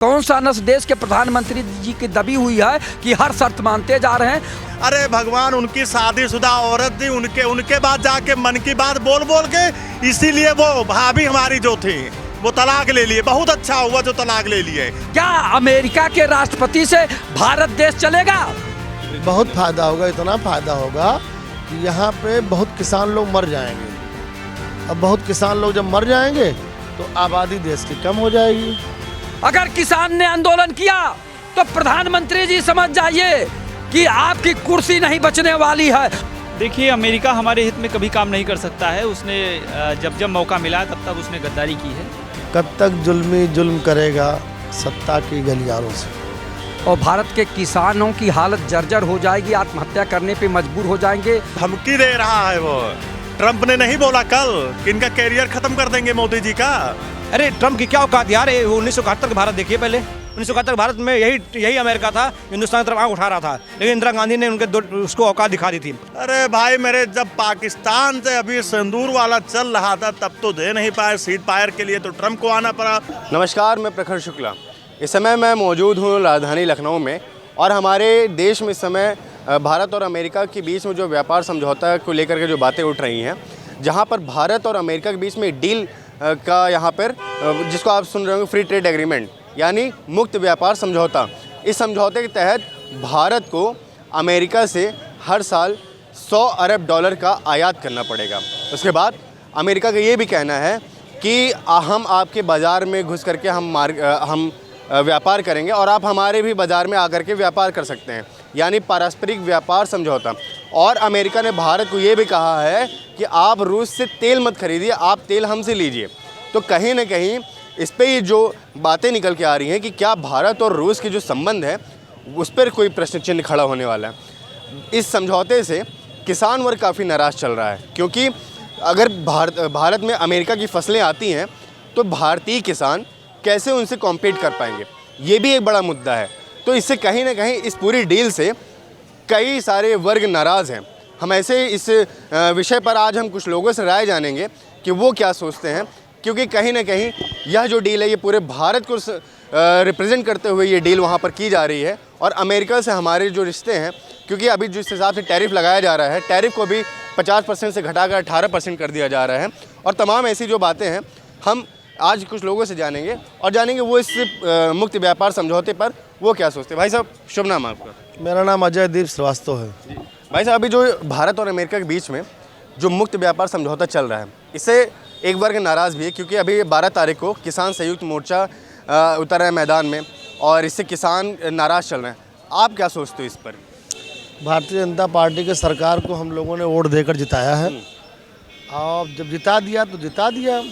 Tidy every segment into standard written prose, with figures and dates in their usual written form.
कौन सा नस देश के प्रधानमंत्री जी की दबी हुई है कि हर शर्त मानते जा रहे हैं। अरे भगवान, उनकी शादीशुदा औरत थी, उनके बाद जाके मन की बात बोल बोल के इसीलिए वो भाभी हमारी जो थी वो तलाक ले लिए। बहुत अच्छा हुआ जो तलाक ले लिए। क्या अमेरिका के राष्ट्रपति से भारत देश चलेगा? बहुत फायदा होगा, इतना फायदा होगा कि यहाँ पे बहुत किसान लोग मर जाएंगे। अब बहुत किसान लोग जब मर जाएंगे तो आबादी देश की कम हो जाएगी। अगर किसान ने आंदोलन किया तो प्रधानमंत्री जी समझ जाइए कि आपकी कुर्सी नहीं बचने वाली है। देखिए, अमेरिका हमारे हित में कभी काम नहीं कर सकता है। उसने जब मौका मिला तब तक उसने गद्दारी की है। कब तक जुल्मी जुल्म करेगा सत्ता की गलियारों से। और भारत के किसानों की हालत जर्जर हो जाएगी, आत्महत्या करने पे मजबूर हो जाएंगे। धमकी दे रहा है वो। ट्रंप ने नहीं बोला कल कि इनका कैरियर खत्म कर देंगे मोदी जी का। अरे ट्रम्प की क्या औकात यार। 1971 का भारत देखिए। पहले 1971 भारत में यही अमेरिका था, हिंदुस्तान की तरफ आंख उठा रहा था, लेकिन इंदिरा गांधी ने उसको औकात दिखा दी थी। अरे भाई मेरे, जब पाकिस्तान से अभी सिंदूर वाला चल रहा था तब तो दे नहीं पाए सीट पायर के लिए, तो ट्रंप को आना पड़ा। नमस्कार, मैं प्रखर शुक्ला। इस समय मैं मौजूद हूँ राजधानी लखनऊ में, और हमारे देश में इस समय भारत और अमेरिका के बीच में जो व्यापार समझौता को लेकर के जो बातें उठ रही हैं, जहाँ पर भारत और अमेरिका के बीच में डील का यहाँ पर जिसको आप सुन रहे होंगे फ्री ट्रेड एग्रीमेंट, यानी मुक्त व्यापार समझौता। इस समझौते के तहत भारत को अमेरिका से हर साल 100 अरब डॉलर का आयात करना पड़ेगा। उसके बाद अमेरिका का ये भी कहना है कि हम आपके बाज़ार में घुस करके हम व्यापार करेंगे और आप हमारे भी बाज़ार में आकर के व्यापार कर सकते हैं, यानी पारस्परिक व्यापार समझौता। और अमेरिका ने भारत को ये भी कहा है कि आप रूस से तेल मत खरीदिए, आप तेल हमसे लीजिए। तो कहीं ना कहीं इस पर ये जो बातें निकल के आ रही हैं कि क्या भारत और रूस के जो संबंध है उस पर कोई प्रश्न चिन्ह खड़ा होने वाला है। इस समझौते से किसान वर्ग काफ़ी नाराज़ चल रहा है, क्योंकि अगर भारत में अमेरिका की फसलें आती हैं तो भारतीय किसान कैसे उनसे कॉम्पीट कर पाएंगे, ये भी एक बड़ा मुद्दा है। तो इससे कहीं ना कहीं इस पूरी डील से कई सारे वर्ग नाराज़ हैं। हम ऐसे इस विषय पर आज हम कुछ लोगों से राय जानेंगे कि वो क्या सोचते हैं, क्योंकि कहीं ना कहीं यह जो डील है ये पूरे भारत को रिप्रेजेंट करते हुए ये डील वहाँ पर की जा रही है। और अमेरिका से हमारे जो रिश्ते हैं, क्योंकि अभी जिस हिसाब से टैरिफ लगाया जा रहा है, टैरिफ को भी 50% से घटाकर 18% कर दिया जा रहा है। और तमाम ऐसी जो बातें हैं हम आज कुछ लोगों से जानेंगे वो इस मुक्त व्यापार समझौते पर वो क्या सोचते हैं। भाई साहब, शुभ नाम आपका? मेरा नाम अजय दीप श्रीवास्तव है। भाई साहब, अभी जो भारत और अमेरिका के बीच में जो मुक्त व्यापार समझौता चल रहा है, इससे एक वर्ग नाराज़ भी है, क्योंकि अभी 12 तारीख को किसान संयुक्त मोर्चा उतर है मैदान में, और इससे किसान नाराज़ चल रहे हैं। आप क्या सोचते हो इस पर? भारतीय जनता पार्टी के सरकार को हम लोगों ने वोट देकर जिताया है, और जब जिता दिया तो जिता दिया,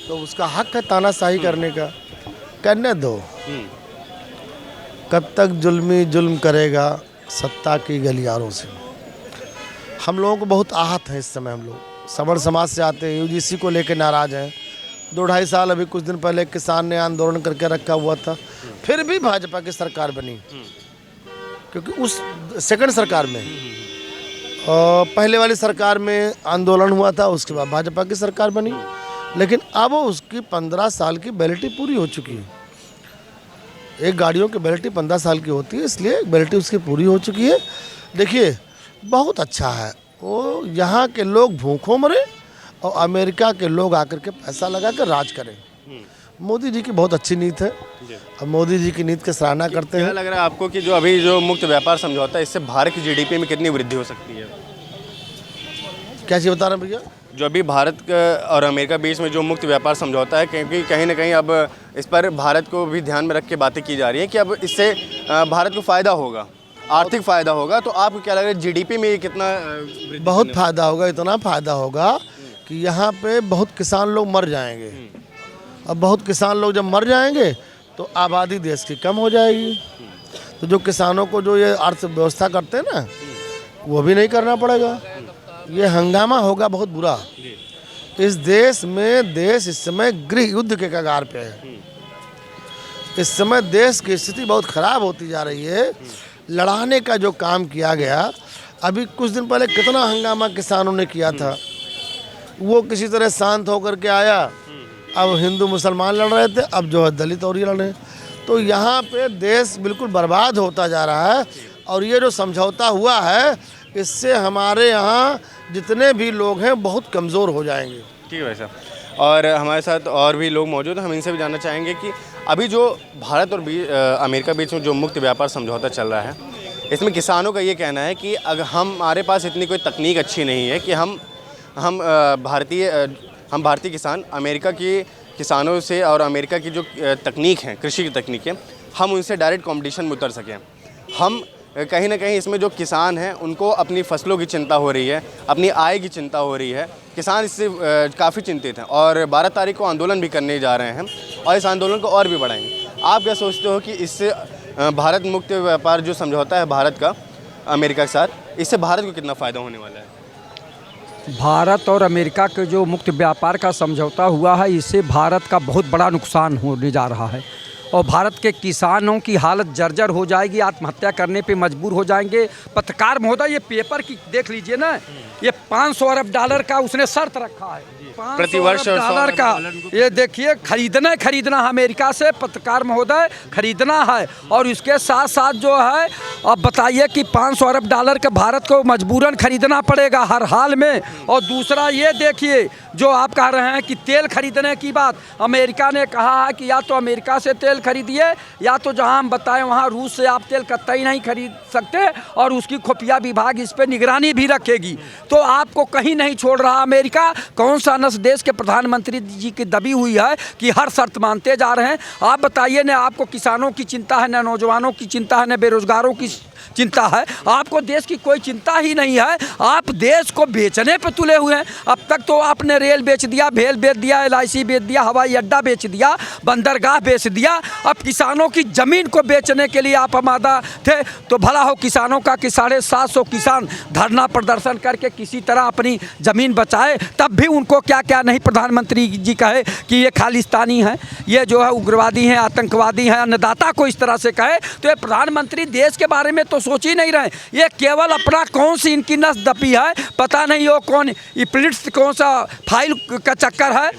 तो उसका हक है तानाशाही करने का। करने दो। कब तक जुल्मी जुल्म करेगा सत्ता की गलियारों से। हम लोगों को बहुत आहत है इस समय। हम लोग सवर्ण समाज से आते हैं, यूजीसी को लेकर नाराज़ हैं। 2-2.5 साल अभी कुछ दिन पहले किसान ने आंदोलन करके रखा हुआ था, फिर भी भाजपा की सरकार बनी, क्योंकि उस सेकंड सरकार में पहले वाली सरकार में आंदोलन हुआ था, उसके बाद भाजपा की सरकार बनी। लेकिन अब उसकी 15 साल की वैलिडिटी पूरी हो चुकी है। एक गाड़ियों की वैलिडिटी 15 साल की होती है, इसलिए वैलिडिटी उसकी पूरी हो चुकी है। देखिए, बहुत अच्छा है। वो यहाँ के लोग भूखों मरे और अमेरिका के लोग आकर के पैसा लगा कर राज करें। मोदी जी की बहुत अच्छी नीति है, अब मोदी जी की नीति की सराहना करते हैं। क्या लग रहा है आपको कि जो अभी जो मुक्त व्यापार समझौता है, इससे भारत की जीडीपी में कितनी वृद्धि हो सकती है? क्या चीज़ बता रहे हैं भैया? जो अभी भारत और अमेरिका बीच में जो मुक्त व्यापार समझौता है, क्योंकि कहीं ना कहीं अब इस पर भारत को भी ध्यान में रख के बातें की जा रही हैं कि अब इससे भारत को फ़ायदा होगा, आर्थिक फ़ायदा होगा। तो आपको क्या लग रहा है जीडीपी में कितना? बहुत फ़ायदा होगा, इतना फ़ायदा होगा कि यहाँ पे बहुत किसान लोग मर जाएंगे। अब बहुत किसान लोग जब मर जाएंगे तो आबादी देश की कम हो जाएगी। तो जो किसानों को जो ये अर्थव्यवस्था करते हैं ना, वो भी नहीं करना पड़ेगा। ये हंगामा होगा बहुत बुरा। इस देश में देश इस समय गृह युद्ध के कगार पे है। इस समय देश की स्थिति बहुत ख़राब होती जा रही है। लड़ाने का जो काम किया गया, अभी कुछ दिन पहले कितना हंगामा किसानों ने किया था, वो किसी तरह शांत होकर के आया। अब हिंदू मुसलमान लड़ रहे थे, अब जो है दलित और ये लड़ रहे हैं। तो यहाँ पे देश बिल्कुल बर्बाद होता जा रहा है। और ये जो समझौता हुआ है, इससे हमारे यहाँ जितने भी लोग हैं बहुत कमज़ोर हो जाएंगे। ठीक है भाई साहब, और हमारे साथ और भी लोग मौजूद हैं। हम इनसे भी जानना चाहेंगे कि अभी जो भारत और अमेरिका बीच में जो मुक्त व्यापार समझौता चल रहा है, इसमें किसानों का ये कहना है कि अगर हमारे पास इतनी कोई तकनीक अच्छी नहीं है कि हम भारतीय किसान अमेरिका की किसानों से और अमेरिका की जो तकनीक है, कृषि की तकनीक है, हम उनसे डायरेक्ट कंपटीशन में उतर सकें। हम कहीं ना कहीं इसमें जो किसान हैं उनको अपनी फसलों की चिंता हो रही है, अपनी आय की चिंता हो रही है। किसान इससे काफ़ी चिंतित हैं और 12 तारीख को आंदोलन भी करने जा रहे हैं और इस आंदोलन को और भी बढ़ाएंगे। आप क्या सोचते हो कि इससे भारत मुक्त व्यापार जो समझौता है भारत का अमेरिका के साथ, इससे भारत को कितना फ़ायदा होने वाला है? भारत और अमेरिका के जो मुक्त व्यापार का समझौता हुआ है, इससे भारत का बहुत बड़ा नुकसान होने जा रहा है और भारत के किसानों की हालत जर्जर हो जाएगी, आत्महत्या करने पे मजबूर हो जाएंगे। पत्रकार महोदय, ये पेपर की देख लीजिए ना, ये $500 अरब का उसने शर्त रखा है, प्रतिवर्ष $500 का। ये देखिए, खरीदना अमेरिका से, पत्रकार महोदय, खरीदना है। और इसके साथ साथ जो है, अब बताइए कि $500 अरब का भारत को मजबूरन खरीदना पड़ेगा हर हाल में। और दूसरा ये देखिए, जो आप कह रहे हैं कि तेल खरीदने की बात, अमेरिका ने कहा है कि या तो अमेरिका से तेल खरीदिए या तो जहां हम बताएं वहां रूस से आप तेल कतई नहीं खरीद सकते और उसकी खुफिया विभाग इस पे निगरानी भी रखेगी। तो आपको कहीं नहीं छोड़ रहा अमेरिका। कौन सा नस देश के प्रधानमंत्री जी की दबी हुई है कि हर शर्त मानते जा रहे हैं। आप बताइए ना, आपको किसानों की चिंता है, न नौजवानों की चिंता है, न बेरोजगारों की चिंता है, आपको देश की कोई चिंता ही नहीं है। आप देश को बेचने पे तुले हुए हैं। अब तक तो आपने रेल बेच दिया, भेल बेच दिया, LIC बेच दिया, हवाई अड्डा बेच दिया, बंदरगाह बेच दिया। अब किसानों की ज़मीन को बेचने के लिए आप आमादा थे। तो भला हो किसानों का कि 750 किसान धरना प्रदर्शन करके किसी तरह अपनी ज़मीन बचाए, तब भी उनको क्या क्या नहीं प्रधानमंत्री जी कहे कि ये खालिस्तानी हैं, ये जो है उग्रवादी हैं, आतंकवादी हैं, अन्नदाता को इस तरह से कहे। तो ये प्रधानमंत्री देश के बारे में तो सोच ही नहीं रहे। ये केवल अपना कौन सी इनकी नस दबी है, पता नहीं वो कौन इप्लिट्स कौन सा फाइल का चक्कर है,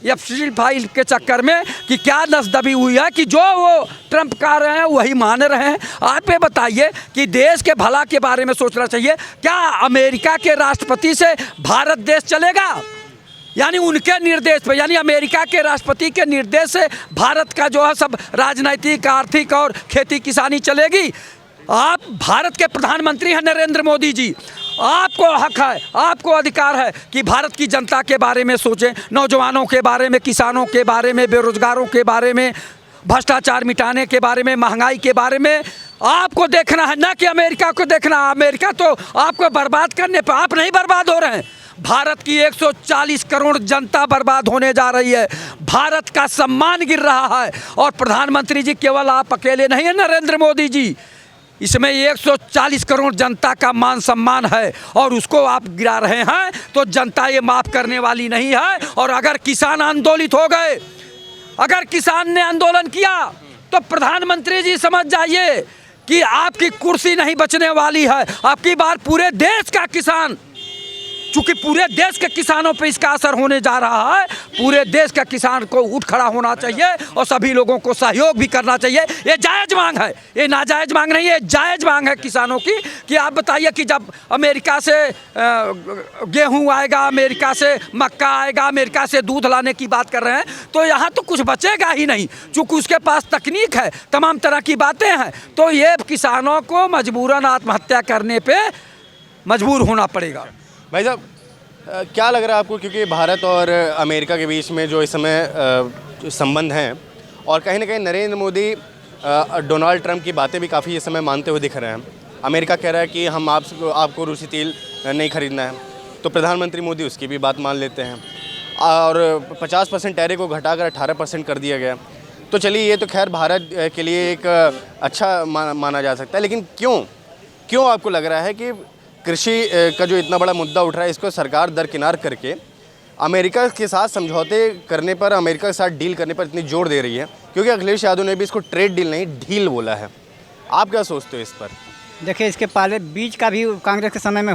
एफसील फाइल के चक्कर में कि क्या नस दबी हुई है कि जो वो ट्रंप कह रहे हैं वही मान रहे हैं। आप ये बताइए कि देश के भला के बारे में सोचना चाहिए। क्या अमेरिका के राष्ट्रपति से भारत देश चलेगा? यानी उनके निर्देश पे, यानी अमेरिका के राष्ट्रपति के निर्देश से भारत का जो है सब राजनीतिक, आर्थिक और खेती किसानी चलेगी? आप भारत के प्रधानमंत्री हैं नरेंद्र मोदी जी, आपको हक है, आपको अधिकार है कि भारत की जनता के बारे में सोचें, नौजवानों के बारे में, किसानों के बारे में, बेरोजगारों के बारे में, भ्रष्टाचार मिटाने के बारे में, महंगाई के बारे में आपको देखना है, ना कि अमेरिका को देखना। अमेरिका तो आपको बर्बाद करने पर, आप नहीं बर्बाद हो रहे हैं। भारत की 140 करोड़ जनता बर्बाद होने जा रही है, भारत का सम्मान गिर रहा है। और प्रधानमंत्री जी केवल आप अकेले नहीं हैं, नरेंद्र मोदी जी, इसमें 140 करोड़ जनता का मान सम्मान है और उसको आप गिरा रहे हैं। तो जनता ये माफ़ करने वाली नहीं है। और अगर किसान आंदोलित हो गए, अगर किसान ने आंदोलन किया, तो प्रधानमंत्री जी समझ जाइए कि आपकी कुर्सी नहीं बचने वाली है। आपकी बार पूरे देश का किसान, चूंकि पूरे देश के किसानों पे इसका असर होने जा रहा है, पूरे देश का किसान को उठ खड़ा होना चाहिए और सभी लोगों को सहयोग भी करना चाहिए। ये जायज़ मांग है, ये नाजायज़ मांग नहीं है, जायज़ मांग है किसानों की। कि आप बताइए कि जब अमेरिका से गेहूं आएगा, अमेरिका से मक्का आएगा, अमेरिका से दूध लाने की बात कर रहे हैं, तो यहाँ तो कुछ बचेगा ही नहीं, चूँकि उसके पास तकनीक है, तमाम तरह की बातें हैं। तो ये किसानों को मजबूरन आत्महत्या करने पर मजबूर होना पड़ेगा। भाई साहब, क्या लग रहा है आपको, क्योंकि भारत और अमेरिका के बीच में जो इस समय संबंध हैं और कहीं ना कहीं नरेंद्र मोदी डोनाल्ड ट्रंप की बातें भी काफ़ी इस समय मानते हुए दिख रहे हैं। अमेरिका कह रहा है कि हम आपको रूसी तेल नहीं खरीदना है, तो प्रधानमंत्री मोदी उसकी भी बात मान लेते हैं और 50% टैरिफ को घटाकर 18% कर दिया गया। तो चलिए, ये तो खैर भारत के लिए एक अच्छा माना जा सकता है, लेकिन क्यों आपको लग रहा है कि कृषि का जो इतना बड़ा मुद्दा उठ रहा है, इसको सरकार दरकिनार करके अमेरिका के साथ समझौते करने पर, अमेरिका के साथ डील करने पर इतनी जोर दे रही है? क्योंकि अखिलेश यादव ने भी इसको ट्रेड डील नहीं, डील बोला है। आप क्या सोचते हो इस पर? देखिए, इसके पहले बीज का भी कांग्रेस के समय में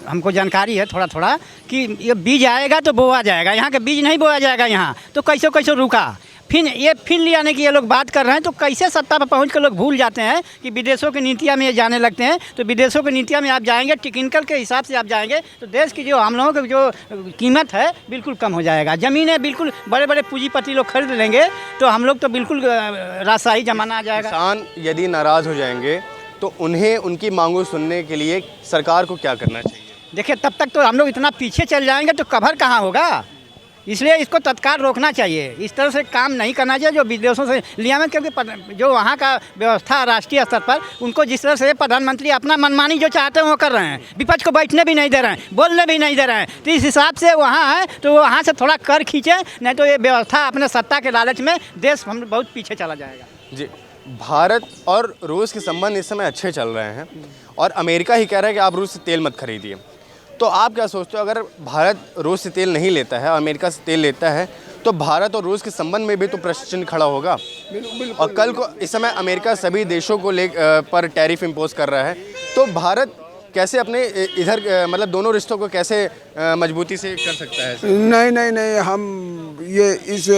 हमको जानकारी है थोड़ा थोड़ा कि ये बीज आएगा तो बोआ जाएगा, यहाँ के बीज नहीं बोया जाएगा यहाँ, तो कैसे रुका। फिर ले आने की ये लोग बात कर रहे हैं, तो कैसे सत्ता पर पहुंच कर लोग भूल जाते हैं कि विदेशों की नीतियाँ में ये जाने लगते हैं। तो विदेशों की नीतियाँ में आप जाएंगे, टेक्निकल के हिसाब से आप जाएंगे, तो देश की जो हम लोगों की जो कीमत है बिल्कुल कम हो जाएगा। ज़मीनें बिल्कुल बड़े बड़े पूंजीपति लोग खरीद लेंगे, तो हम लोग तो बिल्कुल राजशाही जमाना आ जाएगा। किसान यदि नाराज़ हो जाएंगे तो उन्हें उनकी मांगों सुनने के लिए सरकार को क्या करना चाहिए? देखिए, तब तक तो हम लोग इतना पीछे चल जाएंगे तो कवर कहाँ होगा। इसलिए इसको तत्काल रोकना चाहिए। इस तरह से काम नहीं करना चाहिए जो विदेशों से लिया में, क्योंकि जो वहाँ का व्यवस्था राष्ट्रीय स्तर पर, उनको जिस तरह से प्रधानमंत्री अपना मनमानी जो चाहते हैं वो कर रहे हैं, विपक्ष को बैठने भी नहीं दे रहे हैं, बोलने भी नहीं दे रहे हैं। तो इस हिसाब से वहाँ है तो वहाँ से थोड़ा कर खींचे, नहीं तो ये व्यवस्था अपने सत्ता के लालच में देश हम बहुत पीछे चला जाएगा। जी, भारत और रूस के संबंध इस समय अच्छे चल रहे हैं और अमेरिका ही कह रहा है कि आप रूस से तेल मत खरीदिए। तो आप क्या सोचते हो, अगर भारत रूस से तेल नहीं लेता है, अमेरिका से तेल लेता है, तो भारत और रूस के संबंध में भी तो प्रश्न चिन्ह खड़ा होगा। और कल को इस समय अमेरिका सभी देशों को पर टैरिफ इम्पोज कर रहा है, तो भारत कैसे अपने इधर मतलब दोनों रिश्तों को कैसे मजबूती से कर सकता है? नहीं, हम ये इस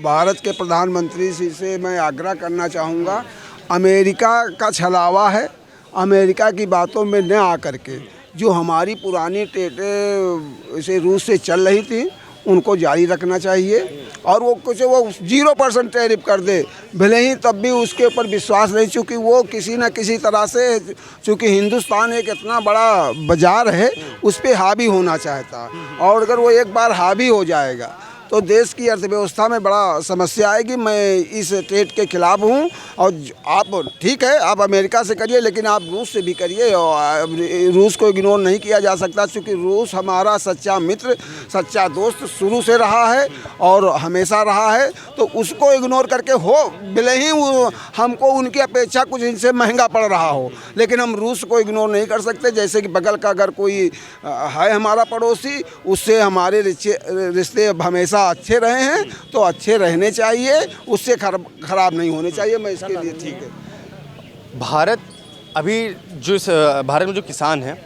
भारत के प्रधानमंत्री से मैं आग्रह करना चाहूँगा, अमेरिका का छलावा है। अमेरिका की बातों में न आकर के जो हमारी पुरानी टेटें से रूस से चल रही थी उनको जारी रखना चाहिए, और वो 0% टैरिफ कर दे भले ही, तब भी उसके ऊपर विश्वास नहीं, चूँकि वो किसी न किसी तरह से, चूँकि हिंदुस्तान एक इतना बड़ा बाज़ार है, उस पर हावी होना चाहता, और अगर वो एक बार हावी हो जाएगा तो देश की अर्थव्यवस्था में बड़ा समस्या आएगी। मैं इस ट्रेड के खिलाफ हूँ, और आप ठीक है आप अमेरिका से करिए, लेकिन आप रूस से भी करिए, और रूस को इग्नोर नहीं किया जा सकता, क्योंकि रूस हमारा सच्चा मित्र, सच्चा दोस्त शुरू से रहा है और हमेशा रहा है। तो उसको इग्नोर करके हो, भले ही हमको उनकी अपेक्षा कुछ इनसे महंगा पड़ रहा हो, लेकिन हम रूस को इग्नोर नहीं कर सकते। जैसे कि बगल का अगर कोई है हमारा पड़ोसी, उससे हमारे रिश्ते हमेशा अच्छे रहे हैं तो अच्छे रहने चाहिए, उससे खराब नहीं होने चाहिए। मैं इसके लिए ठीक है। भारत में जो किसान हैं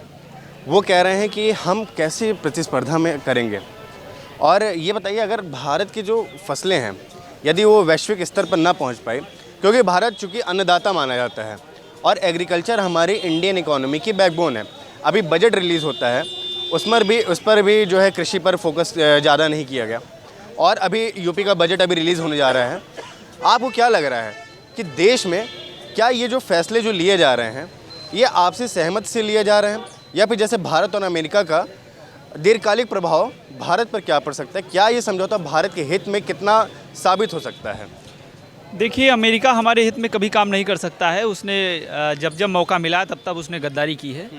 वो कह रहे हैं कि हम कैसे प्रतिस्पर्धा में करेंगे। और ये बताइए, अगर भारत की जो फसलें हैं यदि वो वैश्विक स्तर पर ना पहुंच पाए, क्योंकि भारत चूँकि अन्नदाता माना जाता है और एग्रीकल्चर हमारी इंडियन इकोनॉमी की बैकबोन है। अभी बजट रिलीज़ होता है, उस पर भी जो है कृषि पर फोकस ज़्यादा नहीं किया गया, और अभी यूपी का बजट अभी रिलीज़ होने जा रहा है। आपको क्या लग रहा है कि देश में क्या ये जो फैसले जो लिए जा रहे हैं ये आपसे सहमत से लिए जा रहे हैं, या फिर जैसे भारत और अमेरिका का दीर्घकालिक प्रभाव भारत पर क्या पड़ सकता है? क्या ये समझौता भारत के हित में कितना साबित हो सकता है? देखिए, अमेरिका हमारे हित में कभी काम नहीं कर सकता है। उसने जब मौका मिला तब उसने गद्दारी की है,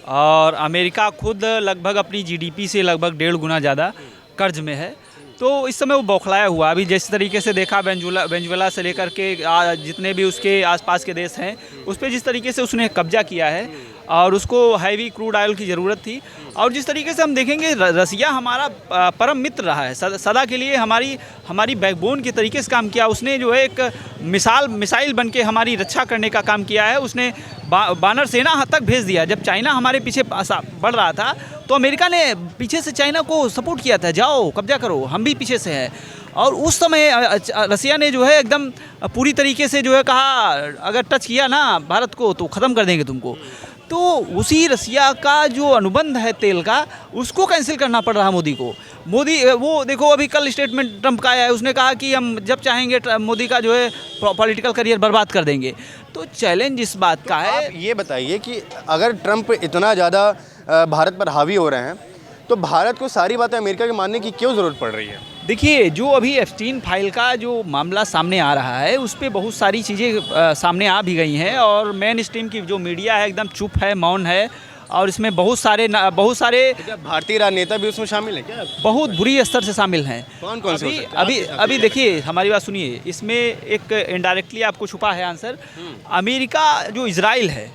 और अमेरिका खुद लगभग अपनी जीडीपी से लगभग 1.5 गुना ज़्यादा कर्ज में है। तो इस समय वो बौखलाया हुआ, अभी जिस तरीके से देखा वेनेजुएला से लेकर के जितने भी उसके आसपास के देश हैं उस पर जिस तरीके से उसने कब्जा किया है, और उसको हैवी क्रूड ऑयल की ज़रूरत थी। और जिस तरीके से हम देखेंगे, रसिया हमारा परम मित्र रहा है, सदा के लिए हमारी बैकबोन के तरीके से काम किया। उसने जो है एक मिसाइल बन के हमारी रक्षा करने का काम किया है। उसने बानर सेना तक भेज दिया। जब चाइना हमारे पीछे बढ़ रहा था तो अमेरिका ने पीछे से चाइना को सपोर्ट किया था, जाओ कब्जा करो, हम भी पीछे से हैं। और उस समय रसिया ने जो है एकदम पूरी तरीके से जो है कहा, अगर टच किया ना भारत को तो ख़त्म कर देंगे तुमको। तो उसी रसिया का जो अनुबंध है तेल का, उसको कैंसिल करना पड़ रहा मोदी को। मोदी वो देखो, अभी कल स्टेटमेंट ट्रंप का आया है, उसने कहा कि हम जब चाहेंगे मोदी का जो है पॉलिटिकल करियर बर्बाद कर देंगे। तो चैलेंज इस बात का है। आप ये बताइए कि अगर ट्रंप इतना ज़्यादा भारत पर हावी हो रहे हैं तो भारत को सारी बातें अमेरिका के मानने की क्यों ज़रूरत पड़ रही है? देखिए, जो अभी एप्स्टीन फाइल का जो मामला सामने आ रहा है उस पर बहुत सारी चीज़ें सामने आ भी गई हैं, और मेन स्ट्रीम की जो मीडिया है एकदम चुप है, मौन है। और इसमें बहुत सारे भारतीय राजनेता भी उसमें शामिल हैं क्या? बहुत बुरी स्तर से शामिल हैं। कौन से? अभी देखिए, हमारी बात सुनिए, इसमें एक इनडायरेक्टली आपको छुपा है आंसर। अमेरिका जो इजराइल है,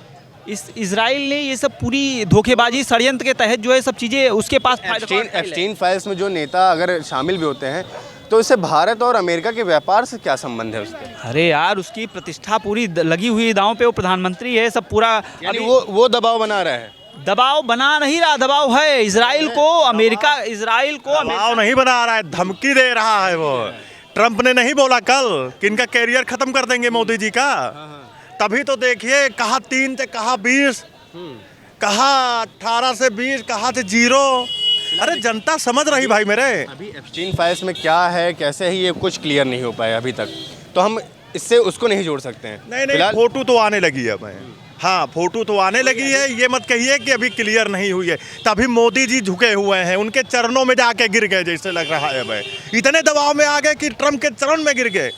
इस इजराइल ने ये सब पूरी धोखेबाजी षड्यंत्र के तहत जो है सब चीज़ें उसके पास एप्स्टीन फाइल्स में जो नेता अगर शामिल भी होते हैं तो इससे भारत और अमेरिका के व्यापार से क्या संबंध है उसके? अरे यार, उसकी प्रतिष्ठा पूरी लगी हुई दांव पे। वो प्रधानमंत्री है, सब पूरा यानी वो दबाव बना रहा है। दबाव बना नहीं रहा, दबाव है इजराइल को, अमेरिका इजराइल को दबाव नहीं बना रहा है, धमकी दे रहा है वो। ट्रंप ने नहीं बोला कल कि इनका कैरियर खत्म कर देंगे मोदी जी का। तभी तो देखिए, कहा 3 से कहा 20, कहा 18 से 20, कहा से 0। अरे जनता समझ रही भाई मेरे। अभी एप्स्टीन फाइल्स में क्या है, कैसे है, ये कुछ क्लियर नहीं हो पाया अभी तक, तो हम इससे उसको नहीं जोड़ सकते हैं। नहीं, फोटो तो आने लगी है भाई। हाँ, फोटो तो आने लगी है, ये मत कहिए कि अभी क्लियर नहीं हुई है। तभी मोदी जी झुके हुए हैं, उनके चरणों में जाके गिर गए जैसे लग रहा है भाई। इतने दबाव में आ गए कि ट्रंप के चरण में गिर गए।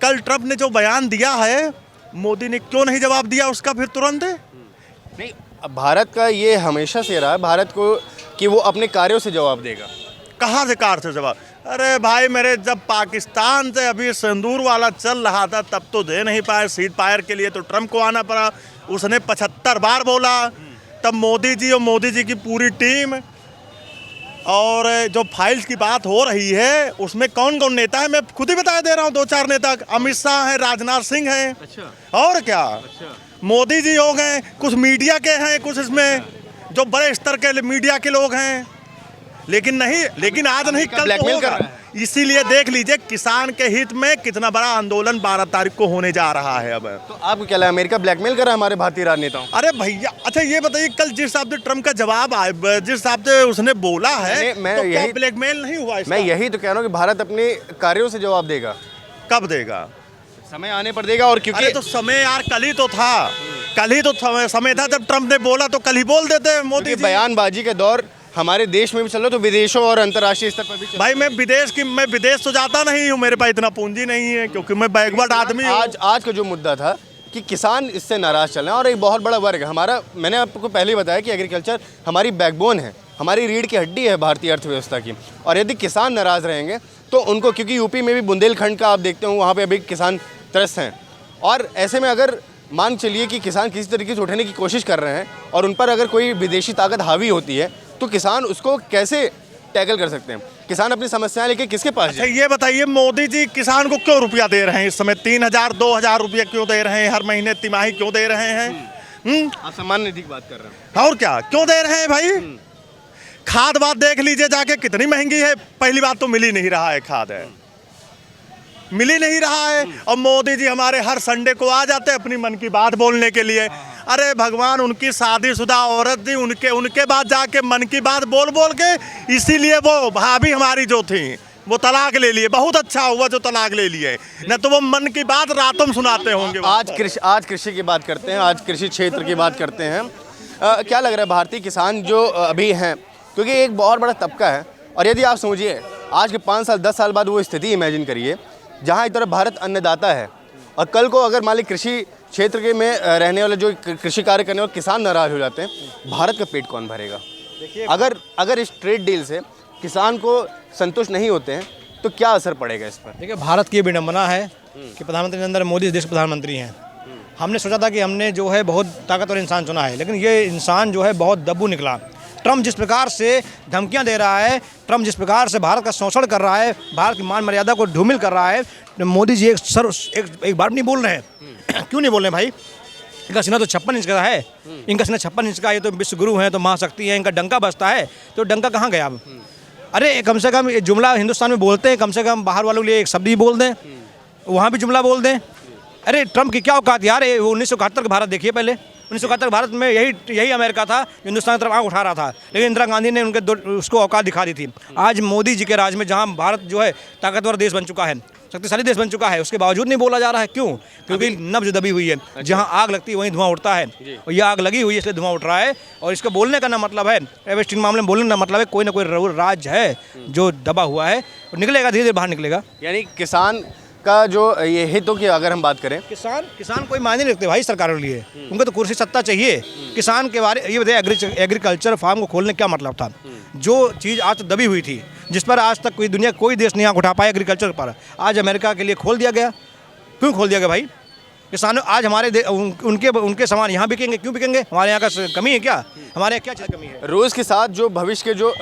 कल ट्रंप ने जो बयान दिया है, मोदी ने क्यों नहीं जवाब दिया उसका फिर तुरंत? नहीं, अब भारत का ये हमेशा से रहा है भारत को कि वो अपने कार्यों से जवाब देगा। कहाँ से कार से जवाब? अरे भाई मेरे, जब पाकिस्तान से अभी सिंदूर वाला चल रहा था तब तो दे नहीं पाए। सीट पायर के लिए तो ट्रंप को आना पड़ा, उसने 75 बार बोला। तब मोदी जी और मोदी जी की पूरी टीम, और जो फाइल्स की बात हो रही है उसमें कौन कौन नेता है मैं खुद ही बता दे रहा हूँ। 2-4 नेता, अमित शाह है, राजनाथ सिंह है। अच्छा। और क्या, मोदी जी हो गए, कुछ मीडिया के हैं, कुछ इसमें जो बड़े स्तर के मीडिया के लोग हैं। लेकिन आज नहीं, कल ब्लैकमेल तो कर होगा। रहा है। इसीलिए देख लीजिए किसान के हित में कितना बड़ा आंदोलन 12 तारीख को होने जा रहा है। अब तो आपको क्या लगा, अमेरिका ब्लैकमेल कर रहा है हमारे भारतीय राजनेताओं? अरे भैया, अच्छा ये बताइए, कल जिस हिसाब से ट्रंप का जवाब आया, जिस हिसाब से उसने बोला है, मैं तो क्या यही ब्लैकमेल नहीं हुआ इसका? मैं यही तो कह रहा हूँ कि भारत अपने कार्यों से जवाब देगा। कब देगा? समय आने पर देगा। और क्योंकि अरे तो समय यार कल ही तो था, कल ही तो समय था जब ट्रंप ने बोला, तो कल ही बोल देते मोदी जी। बयानबाजी का दौर हमारे देश में भी चल रहा है, तो विदेशों और अंतर्राष्ट्रीय स्तर पर भी भाई मैं विदेश तो जाता नहीं हूँ, मेरे पास इतना पूंजी नहीं है, क्योंकि मैं बैकवर्ड आदमी हूँ। आज का जो मुद्दा था कि किसान इससे नाराज चल रहे हैं, और एक बहुत बड़ा वर्ग है हमारा। मैंने आपको पहले ही बताया कि एग्रीकल्चर हमारी बैकबोन है, हमारी रीढ़ की हड्डी है भारतीय अर्थव्यवस्था की। और यदि किसान नाराज रहेंगे तो उनको, क्योंकि यूपी में भी बुंदेलखंड का आप देखते हो, वहाँ पे अभी किसान त्रस्त हैं, और ऐसे में अगर मान चलिए कि किसान किसी तरीके से उठाने की कोशिश कर रहे हैं और उन पर अगर कोई विदेशी ताकत हावी होती है, तो किसान उसको कैसे टैकल कर सकते हैं? किसान अपनी समस्याएं लेके किसके पास जाए? ये बताइए, मोदी जी किसान को क्यों रुपया दे रहे हैं इस समय? 3,000-2,000 रुपया क्यों दे रहे हैं? हर महीने तिमाही क्यों दे रहे हैं? आप सम्मान निधि की बात कर रहे हैं, और क्या क्यों दे रहे हैं भाई? खाद बात देख लीजिए जाके, कितनी महंगी है। पहली बात तो मिल ही नहीं रहा है, खाद है मिल ही नहीं रहा है। और मोदी जी हमारे हर संडे को आ जाते हैं अपनी मन की बात बोलने के लिए। अरे भगवान, उनकी शादीशुदा औरत थी, उनके बाद जाके मन की बात बोल के, इसीलिए वो भाभी हमारी जो थी वो तलाक ले लिए। बहुत अच्छा हुआ जो तलाक ले लिए, न तो वो मन की बात रातों में सुनाते होंगे। आज कृषि की बात करते हैं, आज कृषि क्षेत्र की बात करते हैं। क्या लग रहा है भारतीय किसान जो अभी हैं, क्योंकि एक बहुत बड़ा तबका है, और यदि आप समझिए आज के 5 साल 10 साल बाद वो स्थिति इमेजिन करिए जहाँ एक तरफ भारत अन्नदाता है, और कल को अगर मान ली कृषि क्षेत्र के में रहने वाले जो कृषि कार्य करने वाले किसान नाराज हो जाते हैं, भारत का पेट कौन भरेगा? अगर इस ट्रेड डील से किसान को संतुष्ट नहीं होते हैं तो क्या असर पड़ेगा इस पर? देखिए, भारत की विडंबना है कि प्रधानमंत्री नरेंद्र मोदी इस देश के प्रधानमंत्री हैं। हमने सोचा था कि हमने जो है बहुत ताकतवर इंसान चुना है, लेकिन ये इंसान जो है बहुत दब्बू निकला। ट्रंप जिस प्रकार से धमकियां दे रहा है, ट्रंप जिस प्रकार से भारत का शोषण कर रहा है, भारत की मान मर्यादा को ढूमिल कर रहा है, मोदी जी एक बार नहीं बोल रहे हैं। क्यों नहीं बोल रहे भाई? इनका सीना तो 56 इंच का है, इनका सीना 56 इंच का, ये तो विश्व गुरु हैं, तो महाशक्ति है, इनका डंका बजता है, तो डंका कहाँ गया अब? अरे कम से कम जुमला हिंदुस्तान में बोलते हैं, कम से कम बाहर वालों के लिए एक शब्द ही बोल दें, वहाँ भी जुमला बोल दें। अरे ट्रंप की क्या औकात यार? 1971 का भारत देखिए पहले। 1971 भारत में यही अमेरिका था हिंदुस्तान की तरफ आँख उठा रहा था, लेकिन इंदिरा गांधी ने उसको औकात दिखा दी थी। आज मोदी जी के राज में जहाँ भारत जो है ताकतवर देश बन चुका है, शक्तिशाली देश बन चुका है, उसके बावजूद नहीं बोला जा रहा है। क्यों? क्योंकि नब्ज दबी हुई है। जहाँ आग लगती है वहीं धुआं उठता है, और ये आग लगी हुई है इसलिए धुआं उठ रहा है। और इसको बोलने का ना मतलब है, एवेस्टीन मामले में बोलने का मतलब है कोई ना कोई राज्य है जो दबा हुआ है, और निकलेगा, धीरे धीरे बाहर निकलेगा। यानी किसान का जो ये हितों की अगर हम बात करें, किसान कोई मायने नहीं रखते भाई सरकारों के लिए, उनको तो कुर्सी सत्ता चाहिए। किसान के बारे ये बताइए, एग्रीकल्चर फार्म को खोलने क्या मतलब था? जो चीज़ आज तक दबी हुई थी, जिस पर आज तक कोई देश नहीं आँख उठा पाया एग्रीकल्चर पर, आज अमेरिका के लिए खोल दिया गया। क्यों खोल दिया गया भाई? किसानों आज हमारे उनके सामान यहाँ बिकेंगे, क्यों बिकेंगे? हमारे यहाँ का कमी है क्या? हमारे यहाँ क्या चीज़ कमी है? रूस के साथ जो भविष्य के जो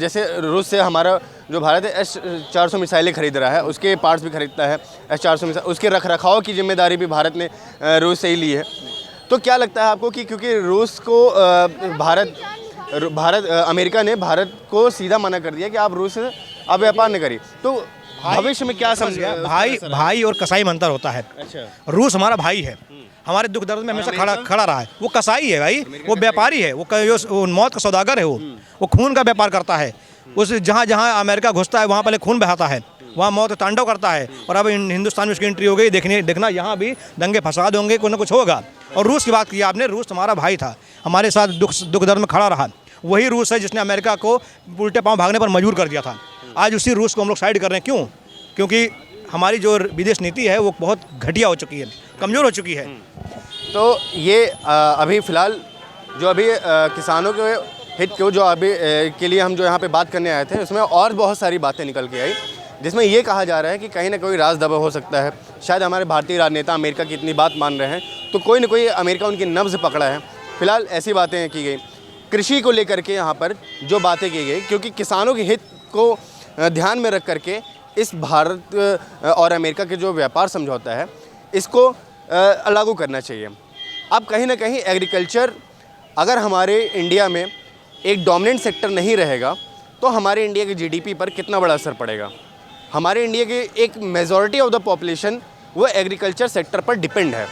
जैसे रूस से हमारा जो भारत है S-400 मिसाइलें खरीद रहा है, उसके पार्ट्स भी खरीदता है। S-400 मिसाइल, उसके रखरखाव की जिम्मेदारी भी भारत ने रूस से ही ली है। तो क्या लगता है आपको कि क्योंकि रूस को अमेरिका ने भारत को सीधा मना कर दिया कि आप रूस से आप व्यापार न करिए, तो भविष्य में क्या समझ गया भाई और कसाई में अंतर होता है। अच्छा। रूस हमारा भाई है, हमारे दुख दर्द में हमेशा खड़ा रहा है। वो कसाई है भाई, वो व्यापारी है, वो मौत का सौदागर है, वो खून का व्यापार करता है। उस जहाँ अमेरिका घुसता है वहाँ पहले खून बहाता है, वहाँ मौत तांडव करता है। और अब हिंदुस्तान में उसकी एंट्री हो गई, देखना यहाँ भी दंगे फसाद होंगे, कुछ न कुछ होगा। और रूस की बात की आपने, रूस हमारा भाई था, हमारे साथ दुख दर्द में खड़ा रहा। वही रूस है जिसने अमेरिका को उल्टे पाँव भागने पर मजबूर कर दिया था। आज उसी रूस को हम लोग साइड कर रहे हैं। क्यों? क्योंकि हमारी जो विदेश नीति है वो बहुत घटिया हो चुकी है, कमज़ोर हो चुकी है। तो ये अभी फ़िलहाल जो अभी किसानों के हित को जो अभी के लिए हम जो यहाँ पे बात करने आए थे, उसमें और बहुत सारी बातें निकल के आई, जिसमें ये कहा जा रहा है कि कहीं ना कोई राज दबा हो सकता है। शायद हमारे भारतीय राजनेता अमेरिका की इतनी बात मान रहे हैं तो कोई ना कोई अमेरिका उनकी नब्ज़ पकड़ा है। फिलहाल ऐसी बातें की गई। कृषि को लेकर के यहाँ पर जो बातें की गई, क्योंकि किसानों के हित को ध्यान में रख करके इस भारत और अमेरिका के जो व्यापार समझौता है इसको लागू करना चाहिए। अब कहीं ना कहीं एग्रीकल्चर अगर हमारे इंडिया में एक डोमिनेंट सेक्टर नहीं रहेगा तो हमारे इंडिया के जीडीपी पर कितना बड़ा असर पड़ेगा। हमारे इंडिया के एक मेजॉरिटी ऑफ द पॉपुलेशन वो एग्रीकल्चर सेक्टर पर डिपेंड है,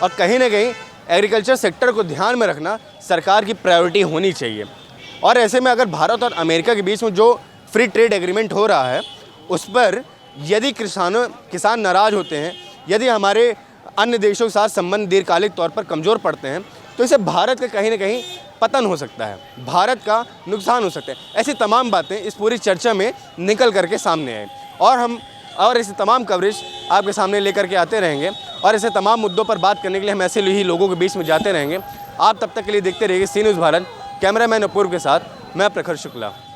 और कहीं ना कहीं एग्रीकल्चर सेक्टर को ध्यान में रखना सरकार की प्रायोरिटी होनी चाहिए। और ऐसे में अगर भारत और अमेरिका के बीच में जो फ्री ट्रेड एग्रीमेंट हो रहा है उस पर यदि किसान नाराज़ होते हैं, यदि हमारे अन्य देशों के साथ संबंध दीर्घकालिक तौर पर कमज़ोर पड़ते हैं, तो इससे भारत का कहीं ना कहीं पतन हो सकता है, भारत का नुकसान हो सकता है। ऐसी तमाम बातें इस पूरी चर्चा में निकल करके सामने आए, और ऐसे तमाम कवरेज आपके सामने लेकर के आते रहेंगे, और ऐसे तमाम मुद्दों पर बात करने के लिए हम ऐसे ही लोगों के बीच में जाते रहेंगे। आप तब तक के लिए देखते रहिए सी न्यूज़ भारत। कैमरामैन अपूर्व के साथ मैं प्रखर शुक्ला।